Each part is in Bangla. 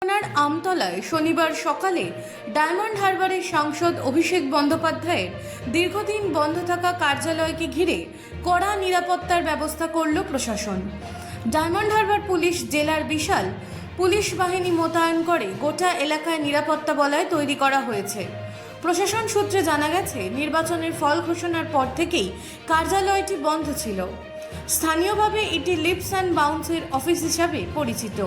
থানার আমতলায় শনিবার সকালে ডায়মন্ড হারবারের সাংসদ অভিষেক বন্দ্যোপাধ্যায়ের দীর্ঘদিন বন্ধ থাকা কার্যালয়কে ঘিরে কড়া নিরাপত্তার ব্যবস্থা করল প্রশাসন। ডায়মন্ড হারবার পুলিশ জেলার বিশাল পুলিশ বাহিনী মোতায়েন করে গোটা এলাকায় নিরাপত্তা বলয় তৈরি করা হয়েছে। প্রশাসন সূত্রে জানা গেছে, নির্বাচনের ফল ঘোষণার পর থেকেই কার্যালয়টি বন্ধ ছিল। স্থানীয়ভাবে এটি লিপস অ্যান্ড বাউন্সের অফিস হিসাবে পরিচিত।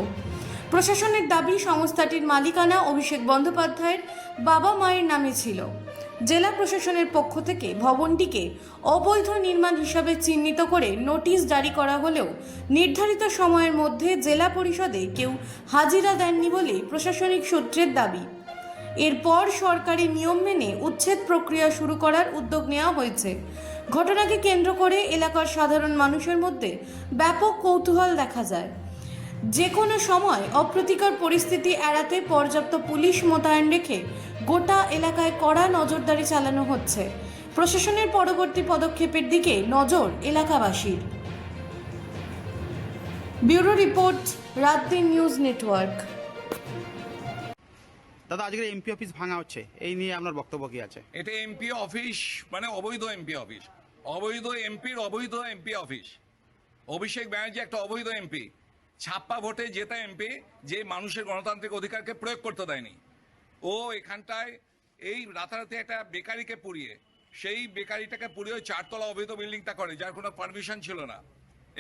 প্রশাসনের দাবি, সংস্থাটির মালিকানা অভিষেক বন্দ্যোপাধ্যায়ের বাবা মায়ের নামে ছিল। জেলা প্রশাসনের পক্ষ থেকে ভবনটিকে অবৈধ নির্মাণ হিসাবে চিহ্নিত করে নোটিশ জারি করা হলেও নির্ধারিত সময়ের মধ্যে জেলা পরিষদে কেউ হাজিরা দেননি বলে প্রশাসনিক সূত্রের দাবি। এরপর সরকারি নিয়ম মেনে উচ্ছেদ প্রক্রিয়া শুরু করার উদ্যোগ নেওয়া হয়েছে। ঘটনাকে কেন্দ্র করে এলাকার সাধারণ মানুষের মধ্যে ব্যাপক কৌতূহল দেখা যায়। যে কোনো সময় অপ্রীতিকর পরিস্থিতি এড়াতে পর্যাপ্ত পুলিশ মোতায়েন রেখে গোটা এলাকায় কড়া নজরদারি চালানো হচ্ছে। প্রশাসনের পরবর্তী পদক্ষেপের দিকে নজর এলাকাবাসীর। Bureau report, রাতদিন news network. দাদা, আজকে এমপি অফিস ভাঙা হচ্ছে, এই নিয়ে আপনার বক্তব্য কি আছে? এটা এমপি অফিস মানে অবৈধ এমপি অফিস, অবৈধ এমপির অবৈধ এমপি অফিস। অভিষেক ব্যানার্জি একটা অবৈধ এমপি, ছাপ্পা ভোটে জেতা এমপি, যে মানুষের গণতান্ত্রিক অধিকারকে প্রয়োগ করতে দেয়নি। ও এখানটায় এই রাতারাতি একটা বেকারিকে পুড়িয়ে, সেই বেকারিটাকে পুড়িয়ে ওই 4 তলা অবৈধ বিল্ডিংটা করে, যার কোনো পারমিশন ছিল না।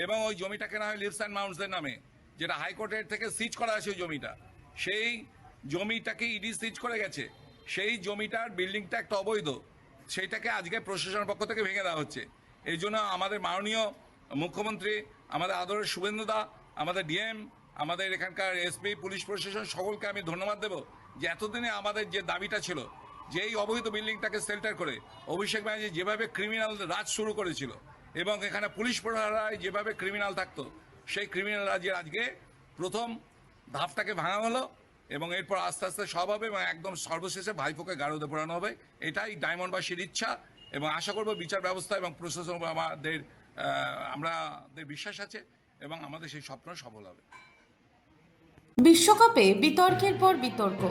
এবং ওই জমিটা কেনা হয় লিভস অ্যান্ড মাউন্টসের নামে, যেটা হাইকোর্টের থেকে সিজ করা আছে। ওই জমিটা, সেই জমিটাকে ইডি সিজ করে গেছে। সেই জমিটার বিল্ডিংটা একটা অবৈধ, সেইটাকে আজকে প্রশাসনের পক্ষ থেকে ভেঙে দেওয়া হচ্ছে। এই জন্য আমাদের মাননীয় মুখ্যমন্ত্রী, আমাদের আদরের শুভেন্দুদা, আমাদের ডিএম, আমাদের এখানকার এসপি, পুলিশ প্রশাসন সকলকে আমি ধন্যবাদ দেব যে এতদিনে আমাদের যে দাবিটা ছিল, যে এই অবৈধ বিল্ডিংটাকে শেল্টার করে অভিষেক ব্যানার্জি যেভাবে ক্রিমিনাল রাজ শুরু করেছিল এবং এখানে পুলিশ প্রহরায় যেভাবে ক্রিমিনাল থাকতো, সেই ক্রিমিনাল রাজের আজকে প্রথম ধাপটাকে ভাঙা হলো এবং এরপর আস্তে আস্তে সব হবে এবং একদম সর্বশেষে ভাইপোকে গারদে পোড়ানো হবে। এটাই ডায়মন্ডবাসীর ইচ্ছা এবং আশা করব বিচার ব্যবস্থা এবং প্রশাসন আমাদের বিশ্বাস আছে এবং আমাদের সেই স্বপ্ন সফল হবে। বিশ্বকাপে বিতর্কের পর বিতর্ক,